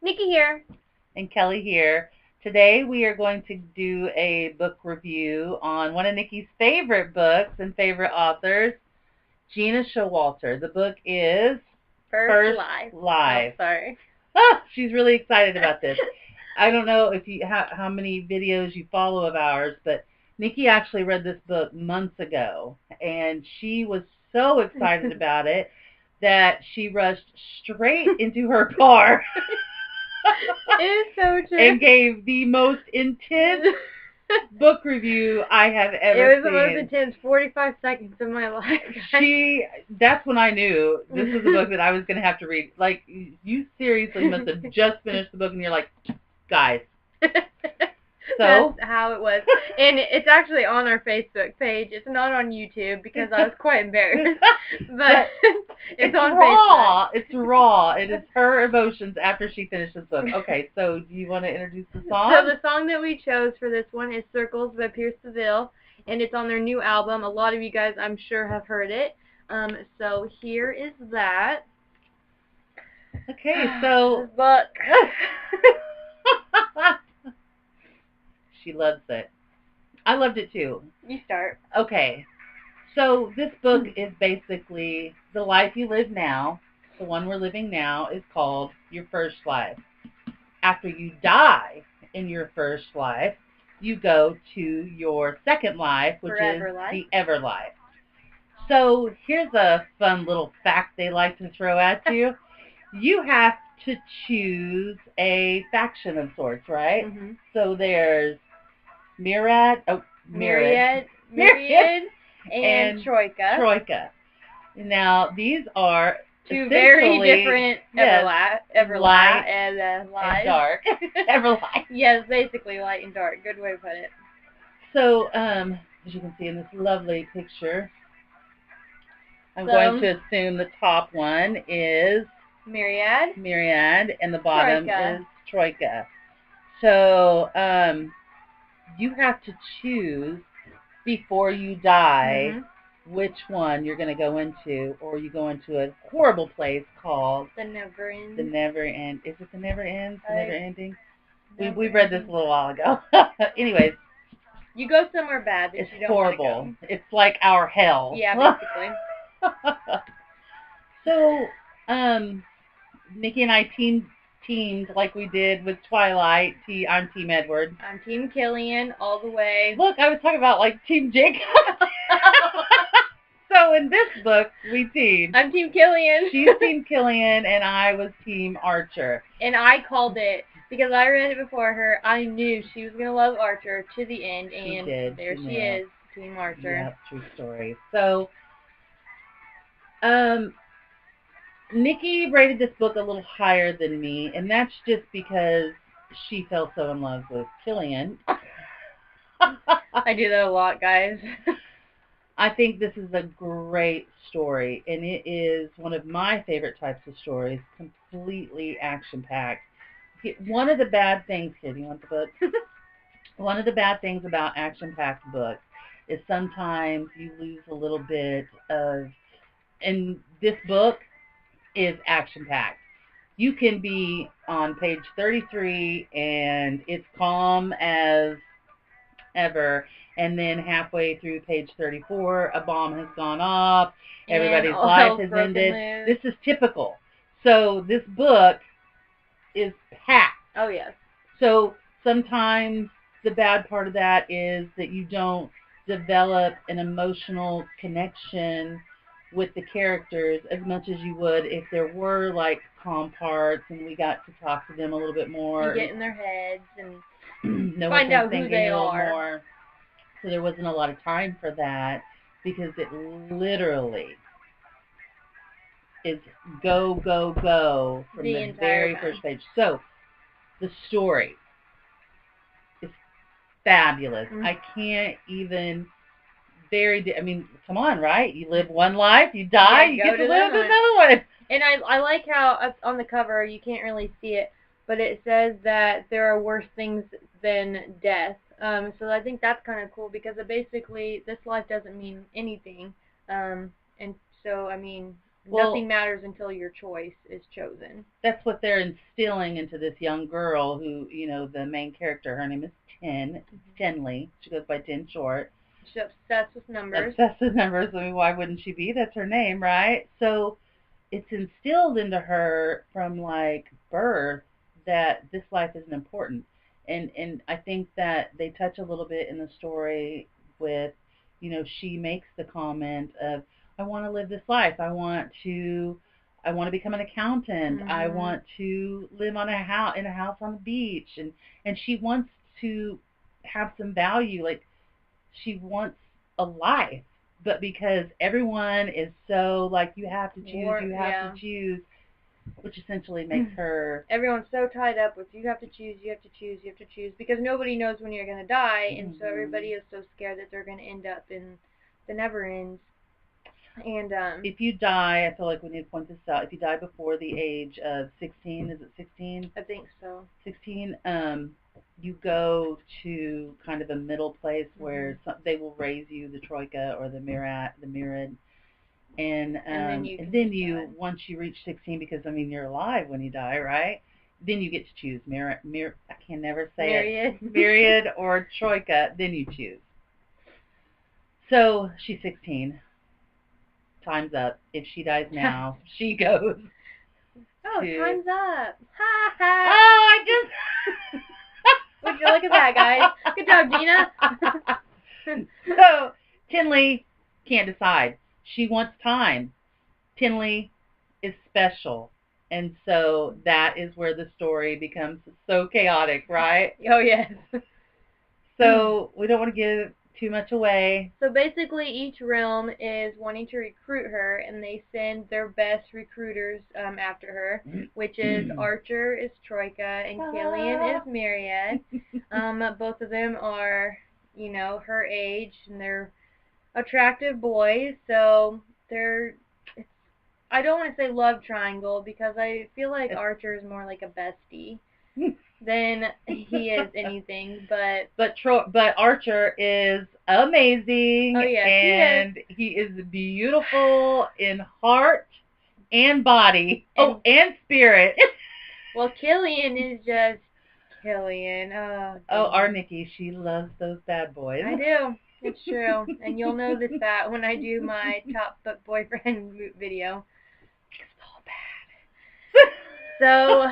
Nikki here. And Kelly here. Today we are going to do a book review on one of Nikki's favorite books and favorite authors, Gena Showalter. The book is First Life. Life. Oh, sorry. She's really excited about this. I don't know if you how many videos you follow of ours, but Nikki actually read this book months ago, and she was so excited about it that she rushed straight into her car. It is so true. And gave the most intense book review I have ever seen. It was the most intense 45 seconds of my life. That's when I knew this was a book that I was going to have to read. Like, you seriously must have just finished the book and you're like, guys. So that's how it was. And it's actually on our Facebook page. It's not on YouTube because I was quite embarrassed. But it's on raw. Facebook. It's raw. It is her emotions after she finished this book. Okay, so do you want to introduce the song? So the song that we chose for this one is Circles by Pierce Seville, and it's on their new album. A lot of you guys, I'm sure, have heard it. So here is that. Okay, so this book. She loves it. I loved it too. You start. Okay. So this book is basically the life you live now. The one we're living now is called your first life. After you die in your first life, you go to your second life, which is the ever life. So here's a fun little fact they like to throw at you. You have to choose a faction of sorts, right? Mm-hmm. So there's Myriad, and Troika. Now, these are two very different light and dark. Everlight. Yes, basically light and dark. Good way to put it. So, as you can see in this lovely picture, I'm going to assume the top one is Myriad, and the bottom is Troika. So, you have to choose before you die which one you're going to go into, or you go into a horrible place called The Never Ends. The Never End. Is it The Never Ends? The Never Ending? We read this a little while ago. Anyways. You go somewhere bad that you don't horrible. Want to go. It's like our hell. Yeah, basically. So, Nikki and I teamed like we did with Twilight. I'm Team Edward. I'm Team Killian all the way. Look, I was talking about like Team Jacob. So in this book, we teamed. I'm Team Killian. She's Team Killian, and I was Team Archer. And I called it because I read it before her. I knew she was gonna love Archer to the end, and there she is, Team Archer. Yep, true story. So, Nikki rated this book a little higher than me, and that's just because she fell so in love with Killian. I do that a lot, guys. I think this is a great story, and it is one of my favorite types of stories, completely action-packed. One of the bad things, kid, you want the book? One of the bad things about action-packed books is sometimes you lose a little bit of, and this book is action-packed. You can be on page 33 and it's calm as ever, and then halfway through page 34 a bomb has gone off, everybody's life has ended. This is typical. So this book is packed. Oh yes. So sometimes the bad part of that is that you don't develop an emotional connection with the characters as much as you would if there were like calm parts and we got to talk to them a little bit more. You get in their heads and know find out who they are. More. So there wasn't a lot of time for that because it literally is go, go, go from the very first page. So the story is fabulous. I can't even I mean, come on, right? You live one life, you die, you get to live another one. And I like how on the cover, you can't really see it, but it says that there are worse things than death. So I think that's kind of cool because basically this life doesn't mean anything. And so, I mean, Nothing matters until your choice is chosen. That's what they're instilling into this young girl who, the main character, her name is Tinley. She goes by Tin Short. She's obsessed with numbers. Obsessed with numbers. I mean, why wouldn't she be? That's her name, right? So it's instilled into her from like birth that this life isn't important. And I think that they touch a little bit in the story with, she makes the comment of, I want to live this life. I want to become an accountant. I want to live in a house on the beach, and she wants to have some value. Like, she wants a life, but because everyone is so like, you have to choose, to choose, which essentially makes her. Everyone's so tied up with you have to choose, you have to choose, you have to choose, because nobody knows when you're going to die, and so everybody is so scared that they're going to end up in the never ends. And if you die, I feel like we need to point this out. If you die before the age of 16, is it 16? I think so. 16. You go to kind of a middle place where they will raise you, the troika or the mirad, and then you once you reach 16, because I mean you're alive when you die, right? Then you get to choose I can never say myriad. It. Myriad or troika. Then you choose. So she's 16. Time's up. If she dies now, she goes. Oh, time's up. Ha ha. Oh, I just. Would you look at that, guys? Good job, Gena. So Tinley can't decide. She wants time. Tinley is special. And so that is where the story becomes so chaotic, right? Oh, yes. So we don't want to give too much away. So basically each realm is wanting to recruit her, and they send their best recruiters after her, which is Archer is Troika and Killian is Myriad. Both of them are, her age, and they're attractive boys, so I don't want to say love triangle, because I feel like Archer is more like a bestie than he is anything, but Archer is amazing. Oh yes, and he is beautiful in heart and body, and spirit. Well, Killian is just Killian. Our Nikki, she loves those bad boys. I do. It's true, and you'll notice that when I do my top boyfriend video. It's all bad. So,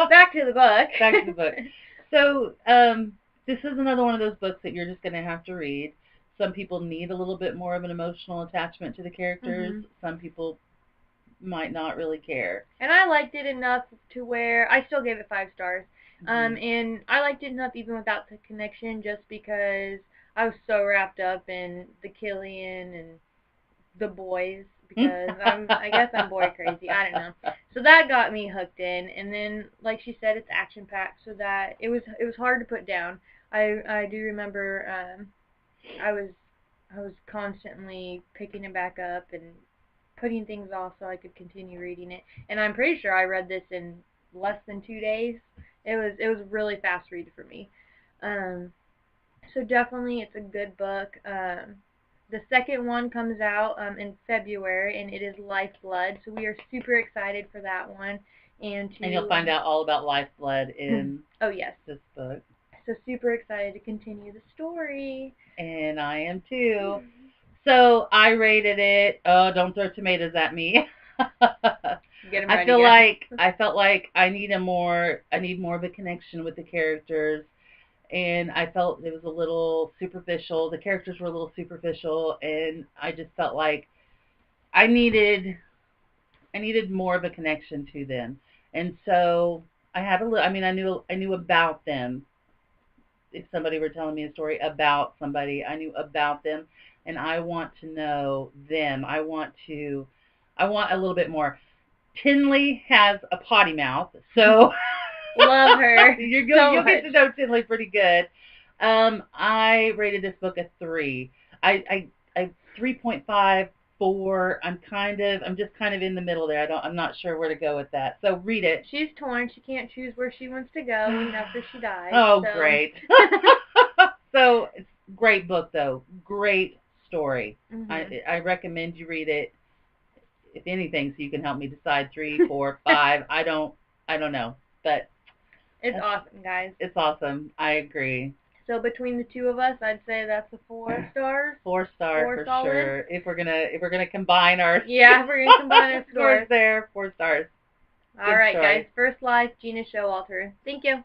back to the book. Back to the book. So, this is another one of those books that you're just going to have to read. Some people need a little bit more of an emotional attachment to the characters. Some people might not really care. And I liked it enough to where I still gave it 5 stars. And I liked it enough even without the connection, just because I was so wrapped up in the Killian and the boys, because I guess I'm boy crazy. I don't know. So that got me hooked in, and then like she said, it's action packed, so that it was hard to put down. I do remember I was constantly picking it back up and putting things off so I could continue reading it. And I'm pretty sure I read this in less than 2 days. It was a really fast read for me. So definitely it's a good book. The second one comes out in February, and it is Lifeblood. So we are super excited for that one. And you'll find out all about Lifeblood in this book. So super excited to continue the story. And I am too. So I rated it. Oh, don't throw tomatoes at me. I felt like I need more of a connection with the characters, and I felt it was a little superficial. The characters were a little superficial, and I just felt like I needed more of a connection to them. And so I have a little. I mean, I knew about them. If somebody were telling me a story about somebody, I knew about them, and I want to know them. I want a little bit more. Tinley has a potty mouth, so love her. You'll get to know Tinley pretty good. I rated this book a 3. I 3.5, 4. I'm just kind of in the middle there. I'm not sure where to go with that. So read it. She's torn. She can't choose where she wants to go even after she dies. Oh, so. Great. So it's a great book though. Great story. I recommend you read it. if anything, so you can help me decide 3, 4, 5. I don't know, but It's awesome, guys. It's awesome. I agree. So between the two of us, I'd say that's a 4 stars. 4-star for solid. sure. If we're gonna combine our if we're gonna combine our scores scores there, 4 stars. All right, guys. FirstLife, Gena Showalter. Thank you.